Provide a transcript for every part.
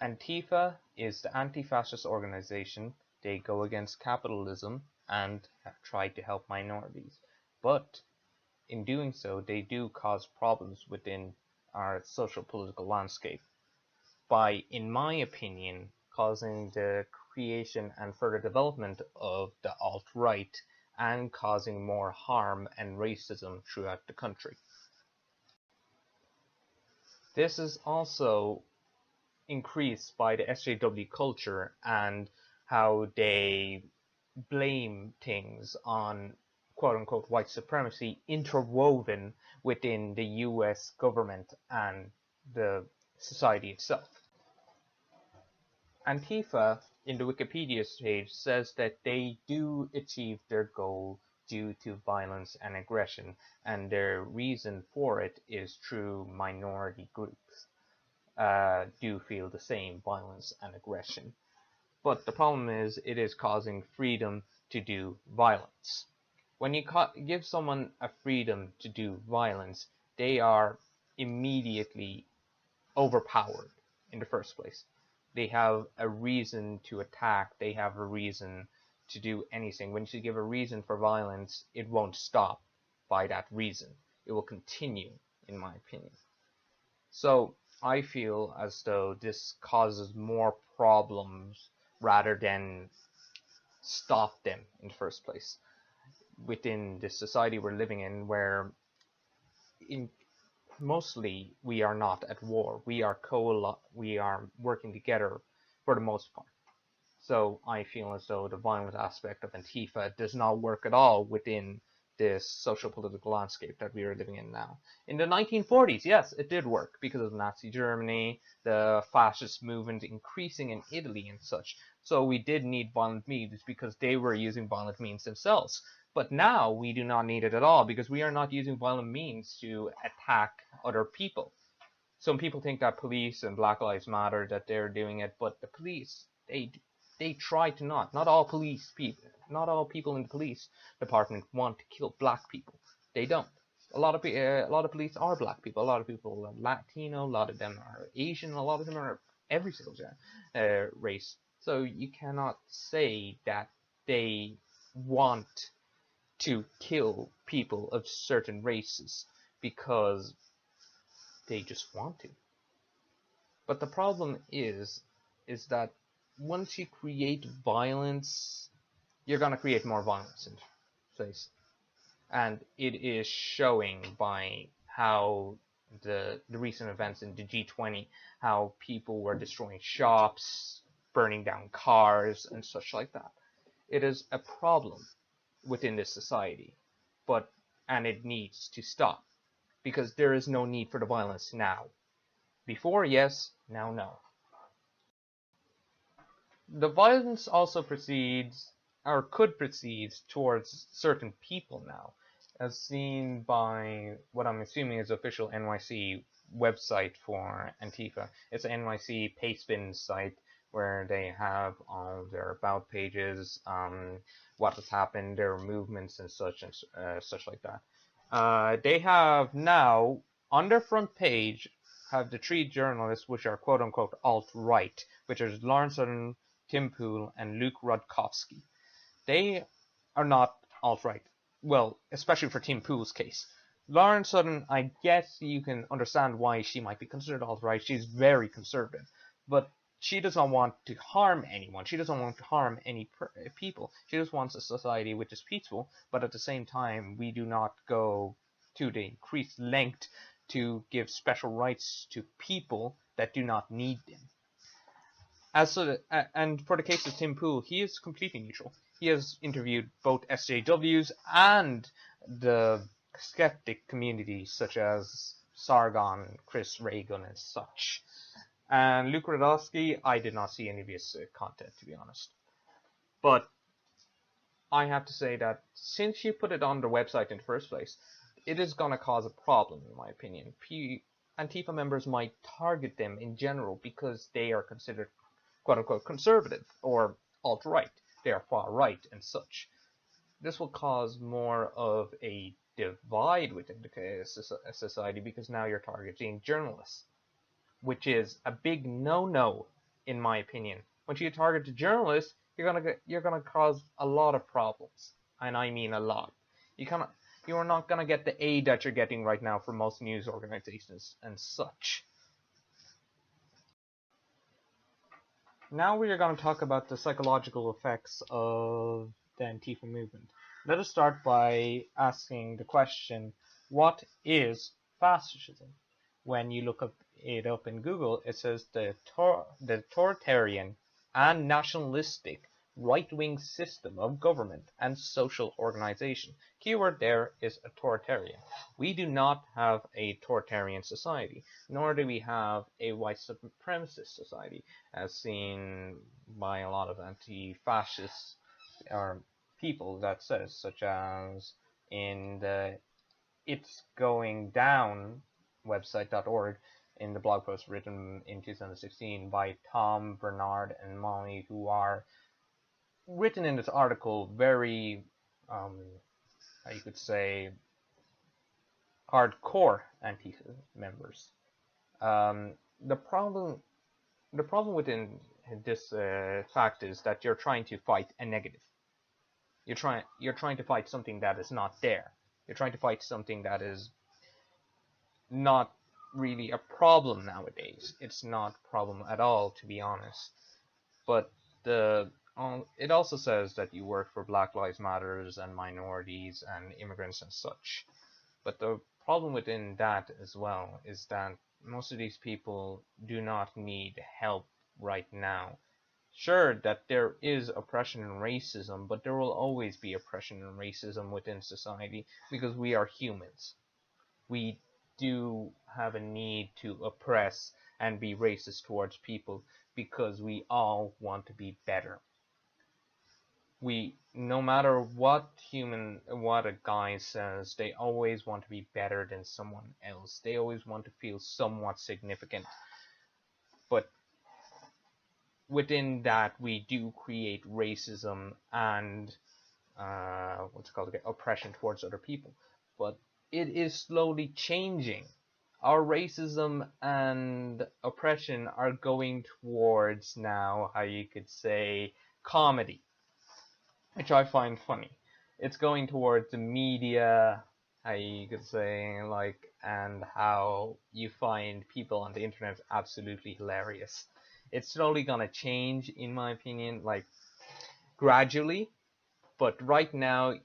Antifa is the anti-fascist organization. They go against capitalism and have tried to help minorities. But in doing so, they do cause problems within our social political landscape by, in my opinion, causing the creation and further development of the alt-right and causing more harm and racism throughout the country. This is also increased by the SJW culture and how they blame things on quote-unquote white supremacy interwoven within the US government and the society itself. Antifa, in the Wikipedia page, says that they do achieve their goal due to violence and aggression, and their reason for it is through minority groups do feel the same violence and aggression. But the problem is, it is causing freedom to do violence. When you give someone a freedom to do violence, they are immediately overpowered in the first place. They have a reason to attack, they have a reason to do anything. When you give a reason for violence, it won't stop by that reason. It will continue, in my opinion. So I feel as though this causes more problems rather than stop them in the first place within the society we're living in, where mostly we are not at war. We are working together for the most part. So I feel as though the violent aspect of Antifa does not work at all within this social political landscape that we are living in now. In the 1940s, yes, it did work because of Nazi Germany, the fascist movement increasing in Italy and such. So we did need violent means because they were using violent means themselves. But now we do not need it at all because we are not using violent means to attack other people. Some people think that police and Black Lives Matter, that they're doing it, but the police, they try to not. Not all people in the police department want to kill black people. They don't. A lot of police are black people. A lot of people are Latino. A lot of them are Asian. A lot of them are every single race. So you cannot say that they want to kill people of certain races because they just want to. But the problem is that once you create violence, you're going to create more violence in place. And it is showing by how the recent events in the G20, how people were destroying shops, burning down cars, and such like that. It is a problem within this society, and it needs to stop, because there is no need for the violence now. Before, yes, now, no. The violence also proceeds, or could proceed, towards certain people now, as seen by what I'm assuming is official NYC website for Antifa. It's an NYC Pastebin site where they have all their about pages, what has happened, their movements and such like that. They have now, on their front page, have the three journalists which are quote-unquote alt-right, which are Lawrence Southern, Tim Pool, and Luke Rudkowski. They are not alt-right. Well, especially for Tim Pool's case. Lawrence Southern, I guess you can understand why she might be considered alt-right. She's very conservative. But she does not want to harm anyone. She doesn't want to harm any people. She just wants a society which is peaceful, but at the same time, we do not go to the increased length to give special rights to people that do not need them. And for the case of Tim Pool, he is completely neutral. He has interviewed both SJWs and the skeptic communities such as Sargon, Chris Reagan, and such. And Luke Rudkowski, I did not see any of his content, to be honest. But I have to say that since you put it on the website in the first place, it is going to cause a problem, in my opinion. Antifa members might target them in general because they are considered quote-unquote conservative or alt-right. They are far-right and such. This will cause more of a divide within the society because now you're targeting journalists, which is a big no-no in my opinion. When you target the journalists, you're gonna cause a lot of problems, and I mean a lot. You are not gonna get the aid that you're getting right now from most news organizations and such. Now we are going to talk about the psychological effects of the Antifa movement. Let us start by asking the question, what is fascism? When you look it up in Google, it says the authoritarian and nationalistic right-wing system of government and social organization. Keyword there is authoritarian. We do not have a authoritarian society, nor do we have a white supremacist society, as seen by a lot of anti-fascists or people that says, such as in the It's Going Down website.org, in the blog post written in 2016 by Tom, Bernard, and Molly, who are written in this article very, how you could say, hardcore Antifa members. The problem within this fact is that you're trying to fight a negative. You're trying to fight something that is not there. You're trying to fight something that is not really a problem nowadays. It's not a problem at all, to be honest. But it also says that you work for Black Lives Matters and minorities and immigrants and such. But the problem within that as well is that most of these people do not need help right now. Sure, that there is oppression and racism, but there will always be oppression and racism within society because we are humans. We do have a need to oppress and be racist towards people because we all want to be better. No matter what a guy says, they always want to be better than someone else. They always want to feel somewhat significant. But within that, we do create racism and oppression towards other people. But it is slowly changing. Our racism and oppression are going towards now, how you could say, comedy, which I find funny. It's going towards the media, how you could say, and how you find people on the internet absolutely hilarious. It's slowly gonna change, in my opinion, gradually, but right now,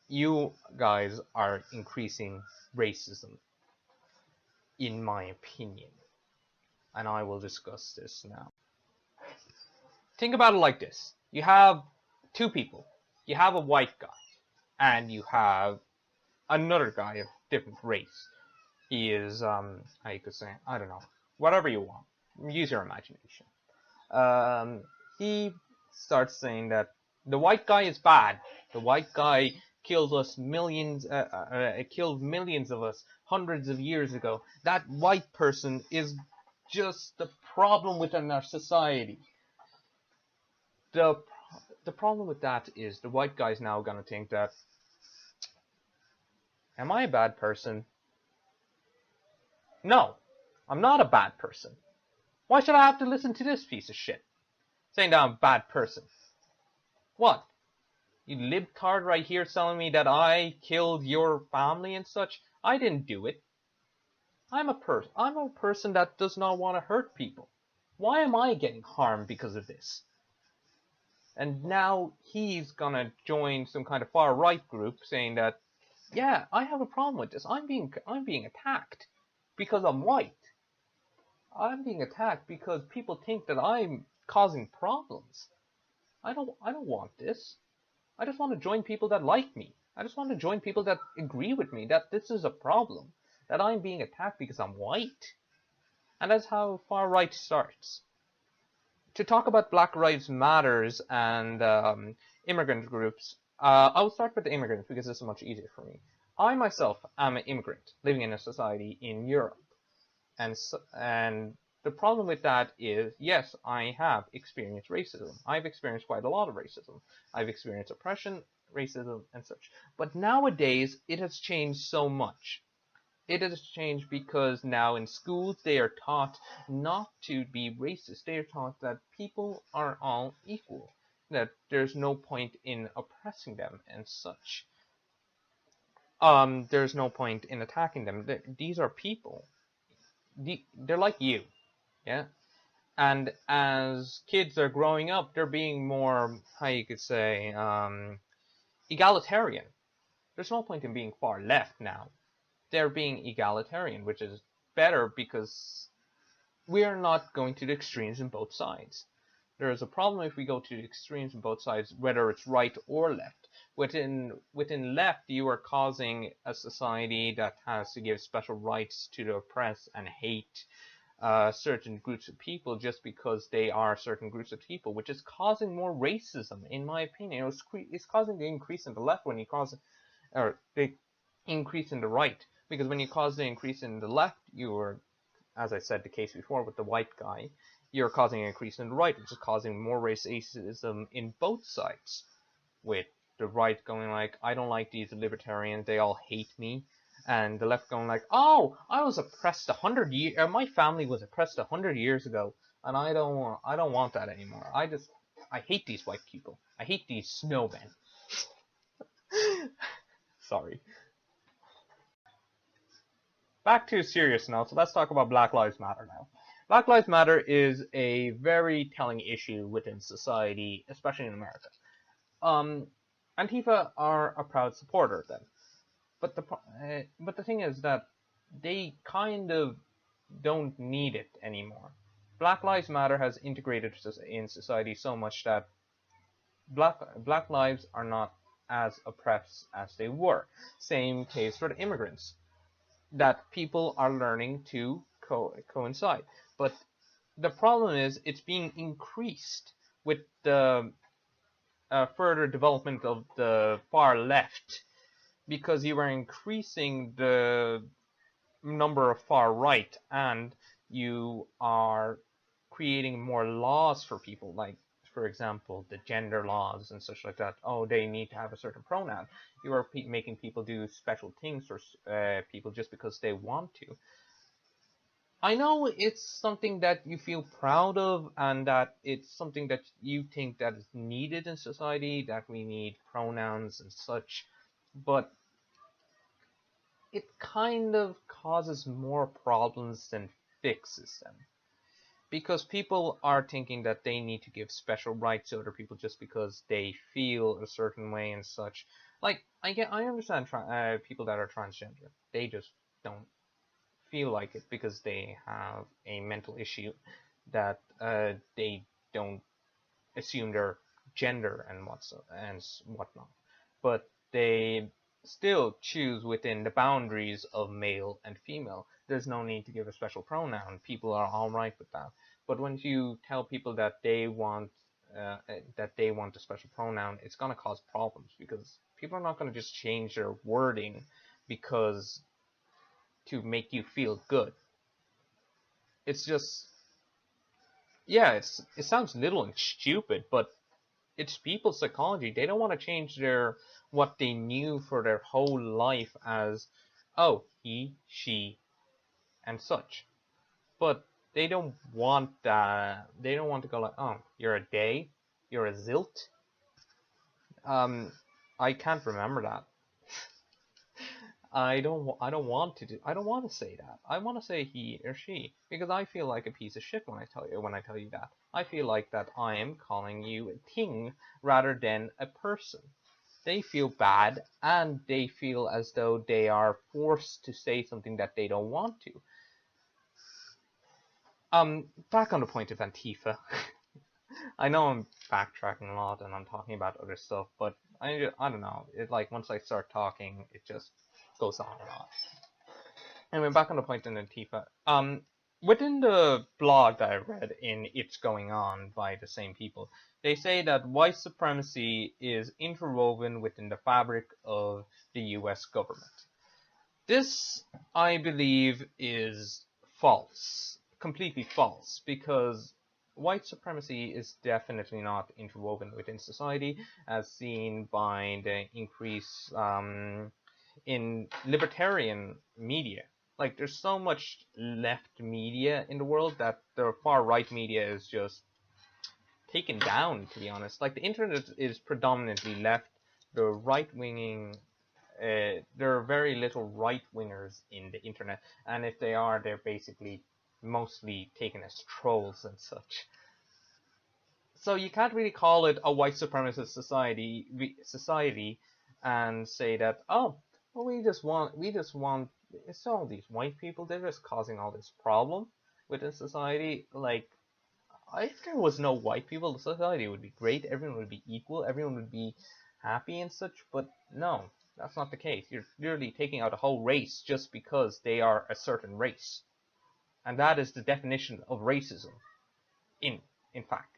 you guys are increasing racism, in my opinion, and I will discuss this now. Think about it like this. You have two people. You have a white guy, and you have another guy of different race. He is, how you could say, I don't know, whatever you want. Use your imagination. He starts saying that the white guy is bad. The white guy killed millions of us hundreds of years ago. That white person is just the problem within our society. The problem with that is the white guy's now gonna think that, am I a bad person? No, I'm not a bad person. Why should I have to listen to this piece of shit saying that I'm a bad person? What? You libtard right here telling me that I killed your family and such? I didn't do it. I'm a person that does not want to hurt people. Why am I getting harmed because of this? And now he's gonna join some kind of far-right group saying that, yeah, I have a problem with this. I'm being attacked because I'm white. I'm being attacked because people think that I'm causing problems. I don't want this. I just want to join people that like me. I just want to join people that agree with me that this is a problem, that I'm being attacked because I'm white. And that's how far right starts. To talk about Black Lives Matters and immigrant groups, I will start with the immigrants because this is much easier for me. I myself am an immigrant living in a society in Europe. And the problem with that is, yes, I have experienced racism. I've experienced quite a lot of racism. I've experienced oppression, racism, and such. But nowadays, it has changed so much. It has changed because now in schools they are taught not to be racist. They are taught that people are all equal, that there's no point in oppressing them and such. There's no point in attacking them. These are people. They're like you, yeah. And as kids are growing up, they're being more, how you could say, egalitarian. There's no point in being far left now. They're being egalitarian, which is better because we are not going to the extremes in both sides. There is a problem if we go to the extremes on both sides, whether it's right or left. Within left, you are causing a society that has to give special rights to the oppressed and hate certain groups of people just because they are certain groups of people, which is causing more racism, in my opinion. It's causing the increase in the left when you cause, or the increase in the right, because when you cause the increase in the left, you are, as I said the case before with the white guy, you're causing an increase in the right, which is causing more racism in both sides. With the right going like, I don't like these libertarians, they all hate me, and the left going like, oh, I was oppressed 100 years, my family was oppressed 100 years ago, and I don't want that anymore. I hate these white people. I hate these snowmen. Sorry. Back to a serious note, so let's talk about Black Lives Matter now. Black Lives Matter is a very telling issue within society, especially in America. Um, Antifa are a proud supporter of them, but the thing is that they kind of don't need it anymore. Black Lives Matter has integrated in society so much that black lives are not as oppressed as they were. Same case for the immigrants, that people are learning to coincide. But the problem is it's being increased with the further development of the far left, because you are increasing the number of far right, and you are creating more laws for people, like, for example, the gender laws and such like that. Oh, they need to have a certain pronoun. You are making people do special things for people just because they want to. I know it's something that you feel proud of, and that it's something that you think that is needed in society, that we need pronouns and such, but it kind of causes more problems than fixes them. Because people are thinking that they need to give special rights to other people just because they feel a certain way and such. Like, I understand people that are transgender. They just don't feel like it because they have a mental issue that they don't assume their gender and whatnot, but they still choose within the boundaries of male and female. There's no need to give a special pronoun. People are all right with that. But when you tell people that they want a special pronoun, it's gonna cause problems because people are not gonna just change their wording because to make you feel good. It's just, yeah, it sounds little and stupid, but it's people's psychology. They don't want to change their what they knew for their whole life as, oh, he, she, and such. But they don't want that. They don't want to go like, oh, you're a they, you're a zilt. Um, I can't remember that. I don't want to say that. I want to say he or she because I feel like a piece of shit when I tell you that. I feel like that I am calling you a thing rather than a person. They feel bad and they feel as though they are forced to say something that they don't want to. Back on the point of Antifa. I know I'm backtracking a lot and I'm talking about other stuff, but I don't know. It, like, once I start talking, it just goes on and on. Anyway, back on the point in Antifa. Within the blog that I read in It's Going On by the same people, they say that white supremacy is interwoven within the fabric of the US government. This, I believe, is false. Completely false, because white supremacy is definitely not interwoven within society, as seen by the increase in libertarian media. Like, there's so much left media in the world that the far right media is just taken down, to be honest. Like, the internet is predominantly left. The right winging, there are very little right wingers in the internet, and if they are, they're basically mostly taken as trolls and such. So you can't really call it a white supremacist society and say that, oh, well, we just want it's all these white people, they're just causing all this problem within society. Like, if there was no white people, the society would be great, everyone would be equal, everyone would be happy and such. But no, that's not the case. You're literally taking out a whole race just because they are a certain race, and that is the definition of racism in in fact.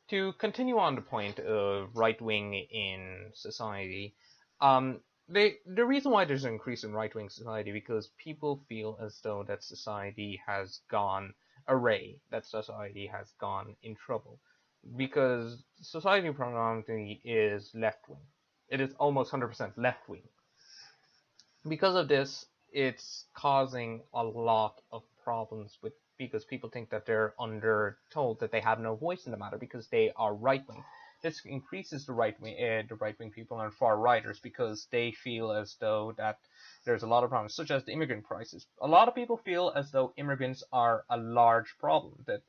To continue on the point of right wing in society, the reason why there's an increase in right wing society because people feel as though that society has gone array, that society has gone in trouble, because society predominantly is left wing. It is almost 100% left wing. Because of this, it's causing a lot of problems with because people think that they're under told that they have no voice in the matter because they are right wing. This increases the right wing people and far righters because they feel as though that there's a lot of problems, such as the immigrant crisis. A lot of people feel as though immigrants are a large problem, that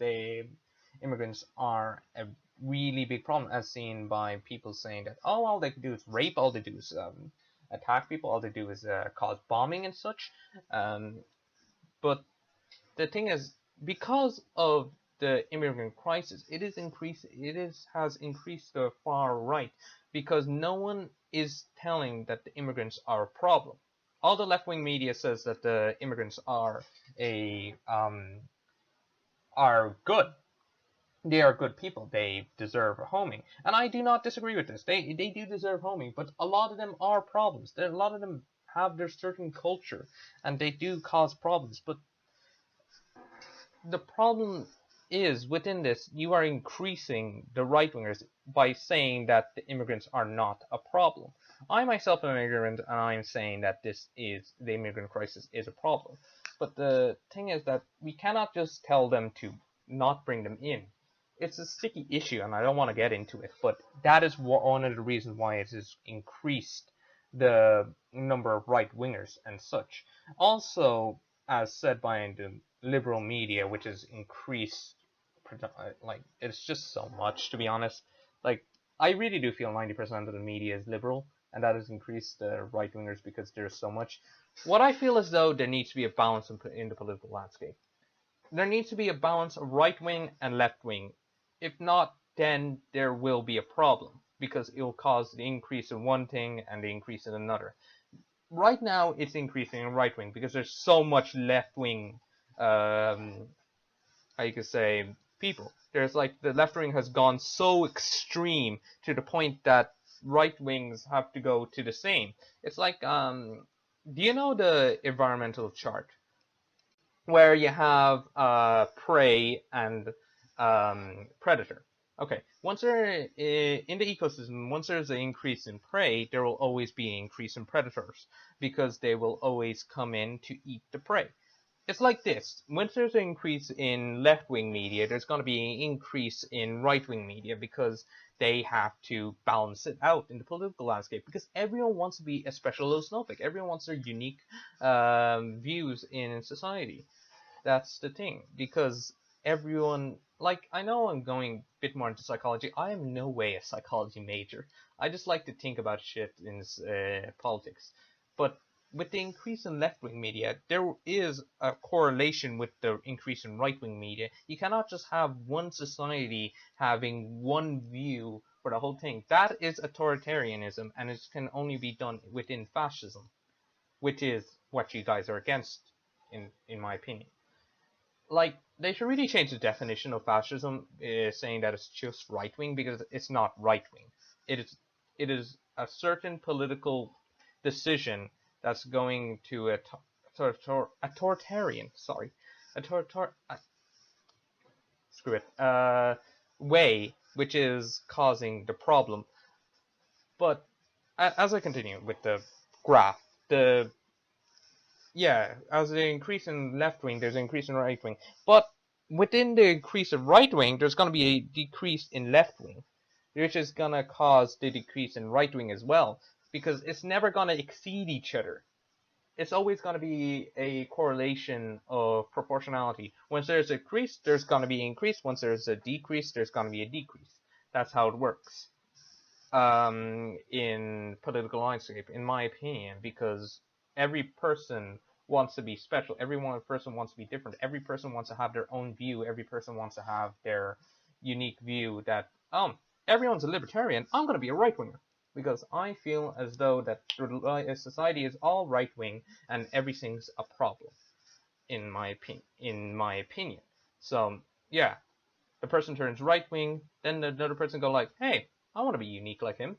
immigrants are a really big problem, as seen by people saying that, oh, all they can do is rape, all they do is attack people, all they do is cause bombing and such. Um, but the thing is, because of the immigrant crisis, has increased the far right because no one is telling that the immigrants are a problem. All the left wing media says that the immigrants a are good. They are good people. They deserve homing, and I do not disagree with this. They do deserve homing, but a lot of them are problems. A lot of them have their certain culture, and they do cause problems. But the problem is within this, you are increasing the right wingers by saying that the immigrants are not a problem. I myself am an immigrant, and I'm saying that the immigrant crisis is a problem. But the thing is that we cannot just tell them to not bring them in. It's a sticky issue, and I don't want to get into it. But that is one of the reasons why it has increased the number of right wingers and such. Also, as said by the liberal media, which has increased, like, it's just so much, to be honest. Like, I really do feel 90% of the media is liberal, and that has increased the right wingers because there's so much. What I feel as though there needs to be a balance in the political landscape. There needs to be a balance of right wing and left wing. If not, then there will be a problem because it will cause the increase in one thing and the increase in another. Right now it's increasing in right wing because there's so much left wing, how you could say, people. There's like the left wing has gone so extreme to the point that right wings have to go to the same. It's like, do you know the environmental chart where you have prey and predator? Okay, once they're in the ecosystem, once there's an increase in prey, there will always be an increase in predators because they will always come in to eat the prey. It's like this. Once there's an increase in left-wing media, there's going to be an increase in right-wing media because they have to balance it out in the political landscape because everyone wants to be a special snowflake. Everyone wants their unique views in society. That's the thing, because everyone, like, I know I'm going a bit more into psychology. I am no way a psychology major. I just like to think about shit in politics. But with the increase in left-wing media, there is a correlation with the increase in right-wing media. You cannot just have one society having one view for the whole thing. That is authoritarianism, and it can only be done within fascism, which is what you guys are against, in my opinion. Like, they should really change the definition of fascism, saying that it's just right wing, because it's not right wing. It is a certain political decision that's going to a authoritarian, sorry, author, screw it, way, which is causing the problem. But as I continue with the graph, the as the increase in left wing, there's an increase in right wing, but within the increase of right wing, there's going to be a decrease in left wing, which is going to cause the decrease in right wing as well, because it's never going to exceed each other. It's always going to be a correlation of proportionality. Once there's a increase, there's going to be an increase. Once there's a decrease, there's going to be a decrease. That's how it works in political landscape, in my opinion, because every person wants to be special. Every one person wants to be different. Every person wants to have their own view. Every person wants to have their unique view that, everyone's a libertarian. I'm going to be a right-winger. Because I feel as though that society is all right-wing and everything's a problem, in my opinion. So, yeah, the person turns right-wing, then another person go like, hey, I want to be unique like him.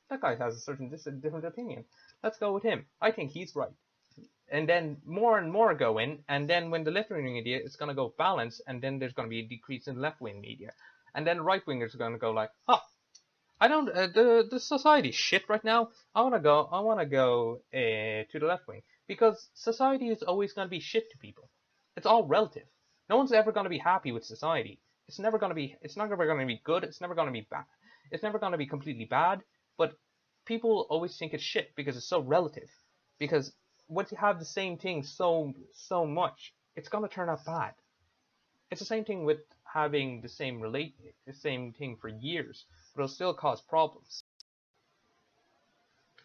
That guy has a different opinion. Let's go with him. I think he's right. And then more and more go in, and then when the left-wing media is going to go balance, and then there's going to be a decrease in left-wing media. And then right-wingers are going to go like, I don't. The society's shit right now. I want to go to the left wing, because society is always going to be shit to people. It's all relative. No one's ever going to be happy with society. It's never going to be. It's not ever going to be good. It's never going to be bad. It's never going to be completely bad. But people always think it's shit because it's so relative. Because once you have the same thing so much, it's going to turn out bad. It's the same thing with having the same thing for years, but it'll still cause problems.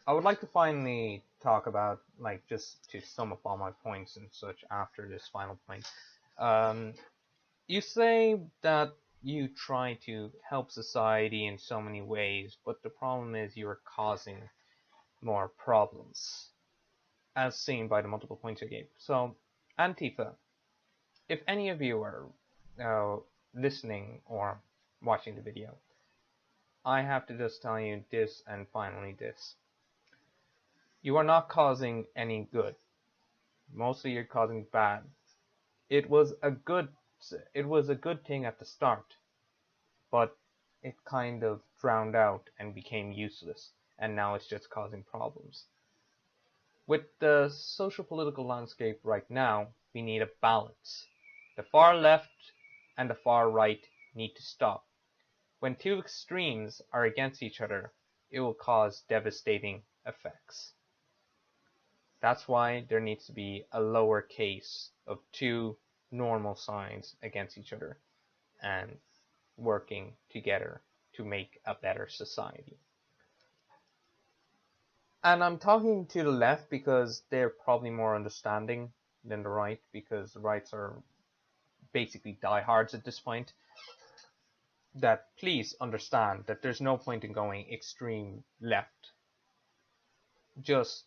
I would like to finally talk about, like, just to sum up all my points and such after this final point. You say that you try to help society in so many ways, but the problem is you're causing more problems, as seen by the multiple points I gave. So, Antifa, if any of you are listening or watching the video, I have to just tell you this, and finally this. You are not causing any good. Mostly you're causing bad. It was a good thing at the start, but it kind of drowned out and became useless, and now it's just causing problems. With the social political landscape right now, we need a balance. The far left and the far right need to stop. When two extremes are against each other, it will cause devastating effects. That's why there needs to be a lower case of two normal signs against each other and working together to make a better society. And I'm talking to the left because they're probably more understanding than the right, because the rights are basically diehards at this point. That please understand that there's no point in going extreme left. Just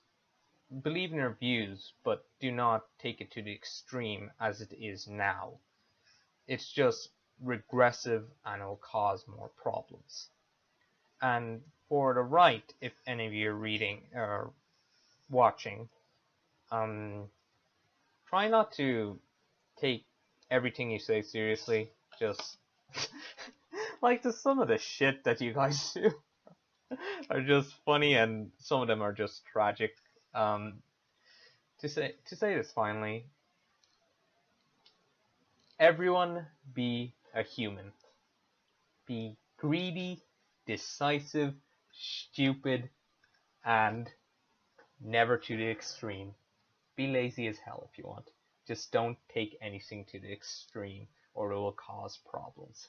believe in your views, but do not take it to the extreme as it is now. It's just regressive and it'll cause more problems. And for the right, if any of you are reading or watching, try not to take everything you say seriously. Just like some of the shit that you guys do are just funny, and some of them are just tragic. To say this finally, everyone be a human. Be greedy, decisive, stupid, and never to the extreme. Be lazy as hell if you want. Just don't take anything to the extreme, or it will cause problems.